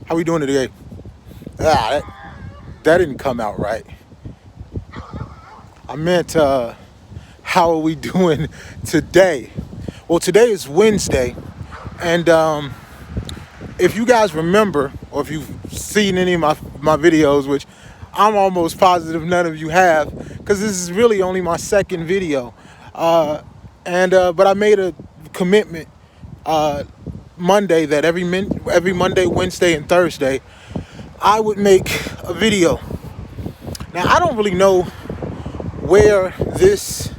How we doing today? Ah, that didn't come out right. I meant, how are we doing today? Well, today is Wednesday, and if you guys remember, or if you've seen any of my videos, which I'm almost positive none of you have, because this is really only my second video, but I made a commitment Monday that every Monday, Wednesday, and Thursday I would make a video. Now I don't really know where this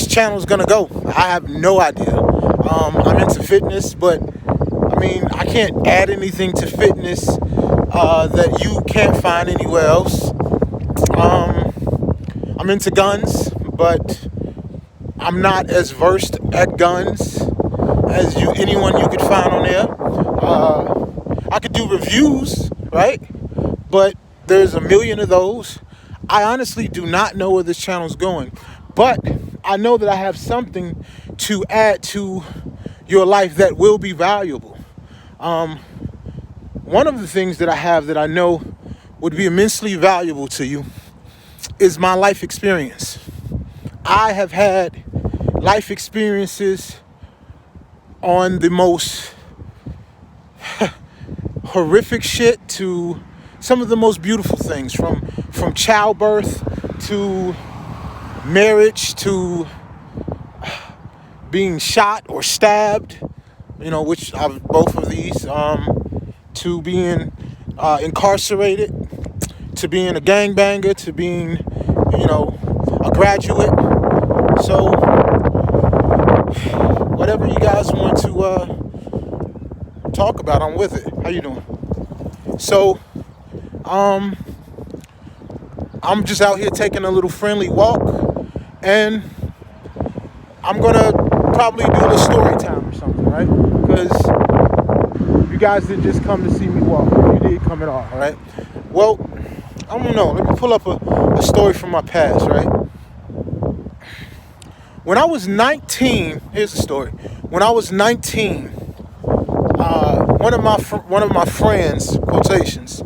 channel is gonna go. I have no idea. I'm into fitness, but I mean I can't add anything to fitness that you can't find anywhere else. I'm into guns, but I'm not as versed at guns as anyone you could find on there. I could do reviews, right? But there's a million of those. I honestly do not know where this channel is going, but I know that I have something to add to your life that will be valuable. One of the things that I have that I know would be immensely valuable to you is my life experience. I have had life experiences on the most horrific shit to some of the most beautiful things, from childbirth to marriage to being shot or stabbed, which I've both of these, to being incarcerated, to being a gangbanger, to being, a graduate. So whatever you guys want to talk about, I'm with it. How you doing? So I'm just out here taking a little friendly walk, and I'm gonna probably do a story time or something, right? Because you guys didn't just come to see me walk. You did come at all, right? Well, I don't know. Let me pull up a story from my past, right? When I was 19, here's the story. When I was 19, one of my friends, quotations,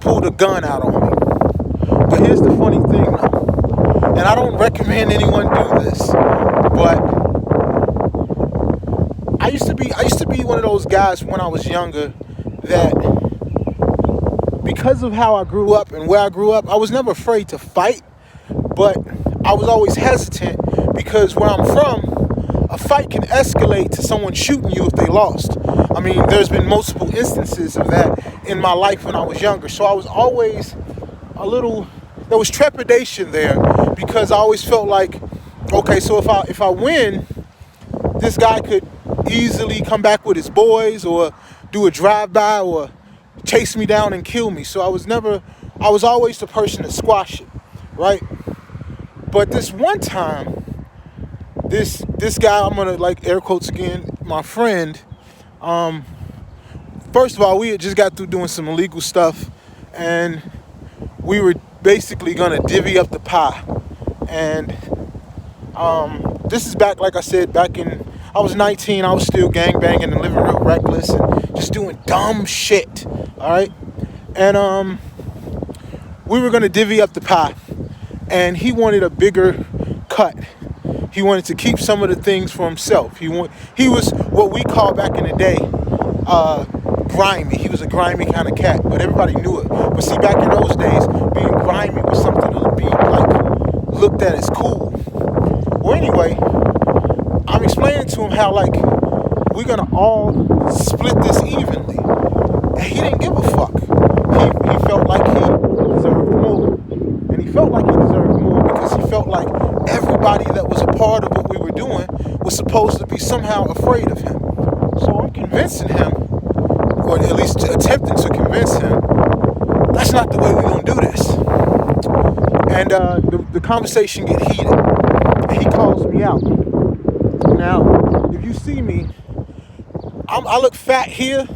pulled a gun out on me. But here's the funny thing, though, and I don't recommend anyone do this, but I used to be one of those guys when I was younger that, because of how I grew up and where I grew up, I was never afraid to fight, but I was always hesitant because where I'm from, a fight can escalate to someone shooting you if they lost. I mean, there's been multiple instances of that in my life when I was younger. So I was always there was trepidation there because I always felt like, okay, so if I win, this guy could easily come back with his boys or do a drive-by or chase me down and kill me. So I was always the person to squash it, right? But this one time, this guy, I'm gonna air quotes again, my friend, first of all, we had just got through doing some illegal stuff, and we were basically gonna divvy up the pie. And this is back, like I said, I was 19, I was still gangbanging and living real reckless and just doing dumb shit, all right? And we were gonna divvy up the pie, and he wanted a bigger cut. He wanted to keep some of the things for himself. He was what we call back in the day, grimy. He was a grimy kind of cat, but everybody knew it. But see, back in those days, being grimy was something to be looked at as cool. Well, anyway, I'm explaining to him how we're gonna all split this evenly, and he didn't give a fuck. He felt like he deserved more, and he felt like he deserved more because he felt like everybody that was a part of what we were doing was supposed to be somehow afraid of him. So I'm convincing him, or at least attempting to convince him, that's not the way we're gonna do this. And the conversation get heated, and he calls me out. Now, if you see me, I look fat here,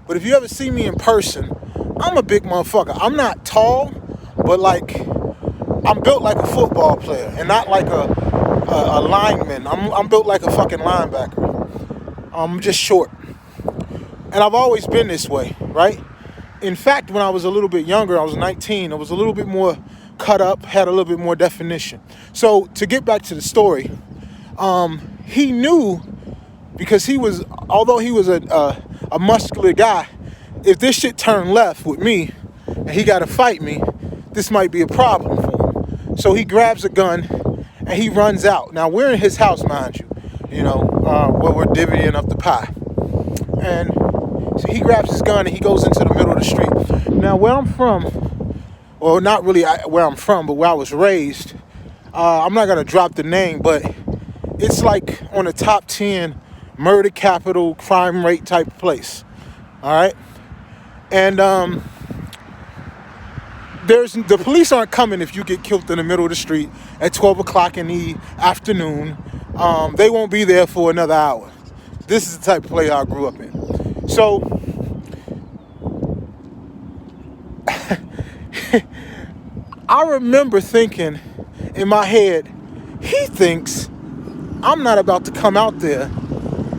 but if you ever see me in person, I'm a big motherfucker. I'm not tall, but I'm built like a football player and not like a lineman. I'm built like a fucking linebacker. I'm just short. And I've always been this way, right? In fact, when I was a little bit younger, I was 19, I was a little bit more cut up, had a little bit more definition. So to get back to the story, he knew, because although he was a muscular guy, if this shit turned left with me and he got to fight me, this might be a problem for him. So he grabs a gun and he runs out. Now we're in his house, mind you, where we're divvying up the pie. And so he grabs his gun and he goes into the middle of the street. Now where I'm from, well, not really where I'm from, but where I was raised, I'm not going to drop the name, but it's like on the top 10 murder capital, crime rate type place. All right. And the police aren't coming if you get killed in the middle of the street at 12 o'clock in the afternoon. They won't be there for another hour. This is the type of place I grew up in. So I remember thinking in my head, he thinks I'm not about to come out there,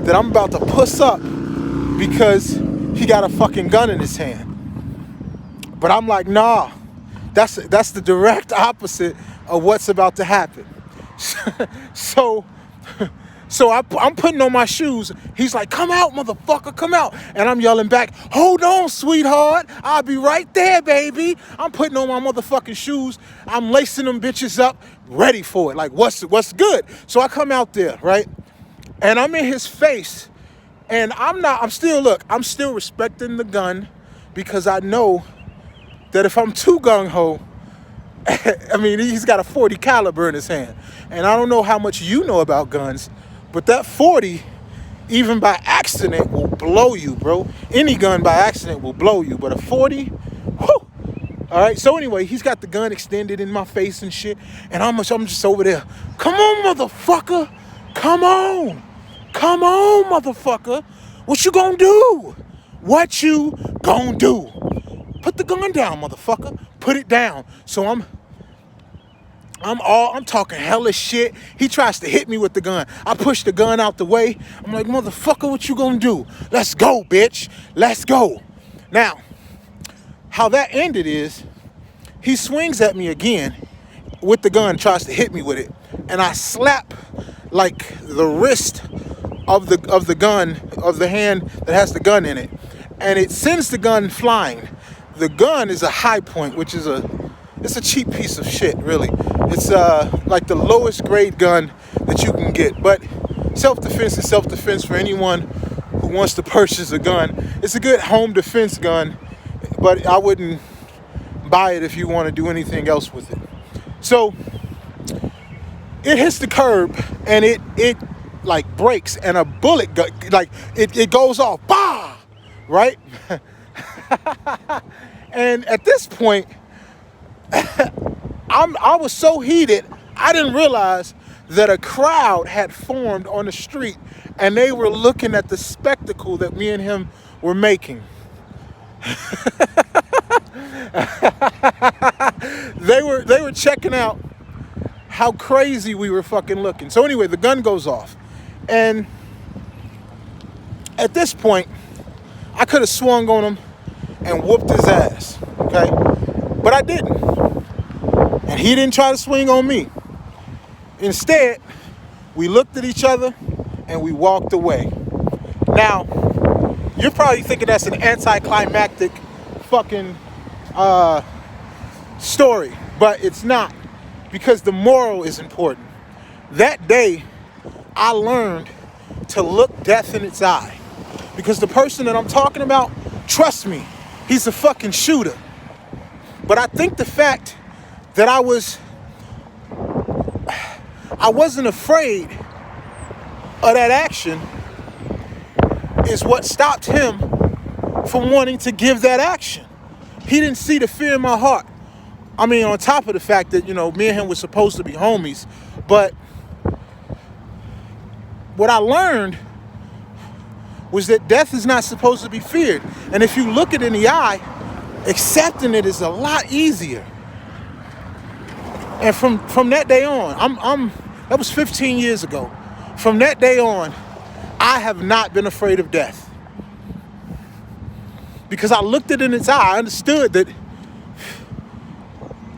that I'm about to puss up because he got a fucking gun in his hand. But I'm like, nah, that's the direct opposite of what's about to happen. So I'm putting on my shoes. He's like, come out, motherfucker, come out. And I'm yelling back, hold on, sweetheart. I'll be right there, baby. I'm putting on my motherfucking shoes. I'm lacing them bitches up, ready for it. Like, what's good? So I come out there, right? And I'm in his face. And I'm still respecting the gun, because I know that if I'm too gung-ho, I mean, he's got a 40 caliber in his hand. And I don't know how much you know about guns, but that 40, even by accident, will blow you, bro. Any gun by accident will blow you, but a 40, whew. All right, so anyway, he's got the gun extended in my face and shit, and I'm just over there. Come on, motherfucker. Come on. Come on, motherfucker. What you gonna do? What you gonna do? Put the gun down, motherfucker. Put it down. So I'm talking hella shit. He tries to hit me with the gun. I push the gun out the way. I'm like, motherfucker, what you gonna do? Let's go, bitch. Let's go. Now, how that ended is he swings at me again with the gun, tries to hit me with it, and I slap like the wrist of the gun, of the hand that has the gun in it, and it sends the gun flying. The gun is a high point, which is it's a cheap piece of shit, really. It's like the lowest grade gun that you can get. But self-defense is self-defense for anyone who wants to purchase a gun. It's a good home defense gun, but I wouldn't buy it if you want to do anything else with it. So it hits the curb and it like breaks, and a bullet it goes off, bah, right? And at this point, I was so heated, I didn't realize that a crowd had formed on the street, and they were looking at the spectacle that me and him were making. They were checking out how crazy we were fucking looking. So anyway, the gun goes off, and at this point, I could have swung on him and whooped his ass, okay? But I didn't. And he didn't try to swing on me. Instead, we looked at each other and we walked away. Now, you're probably thinking that's an anticlimactic fucking story, but it's not, because the moral is important. That day, I learned to look death in its eye, because the person that I'm talking about, trust me, he's a fucking shooter. But I think the fact that I wasn't afraid of that action is what stopped him from wanting to give that action. He didn't see the fear in my heart. I mean, on top of the fact that, me and him were supposed to be homies. But what I learned was that death is not supposed to be feared. And if you look it in the eye, accepting it is a lot easier. And from that day on, that was 15 years ago. From that day on, I have not been afraid of death. because I looked it in its eye. I understood that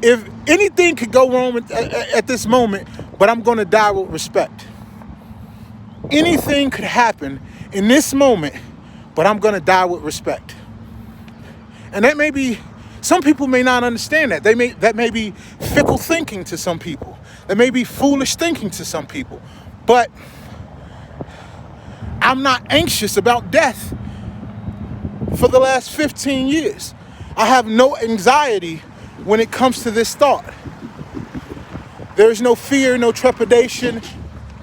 if anything could go wrong at this moment, but I'm going to die with respect. Anything could happen in this moment, but I'm going to die with respect. And that may be, some people may not understand that. That may be fickle thinking to some people. That may be foolish thinking to some people. But I'm not anxious about death. For the last 15 years, I have no anxiety when it comes to this thought. There is no fear, no trepidation,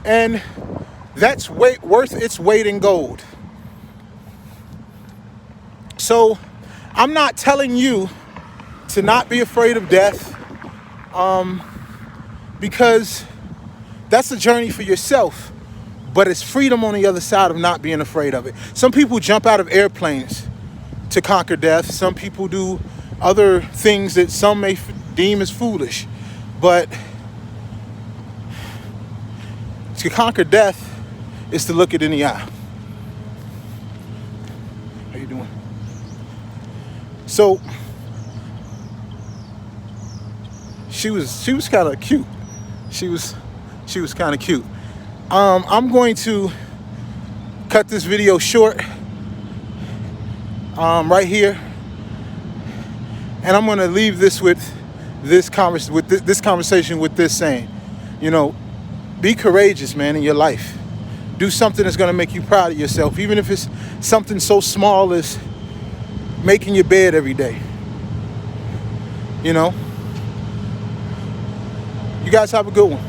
and that's worth its weight in gold. So I'm not telling you to not be afraid of death, because that's a journey for yourself, but it's freedom on the other side of not being afraid of it. Some people jump out of airplanes to conquer death. Some people do other things that some may deem as foolish, but to conquer death is to look it in the eye. How you doing? So she was kind of cute. She was kind of cute. I'm going to cut this video short right here, and I'm going to leave this with this conversation with this saying, be courageous, man, in your life. Do something that's going to make you proud of yourself, even if it's something so small as making your bed every day. You guys have a good one.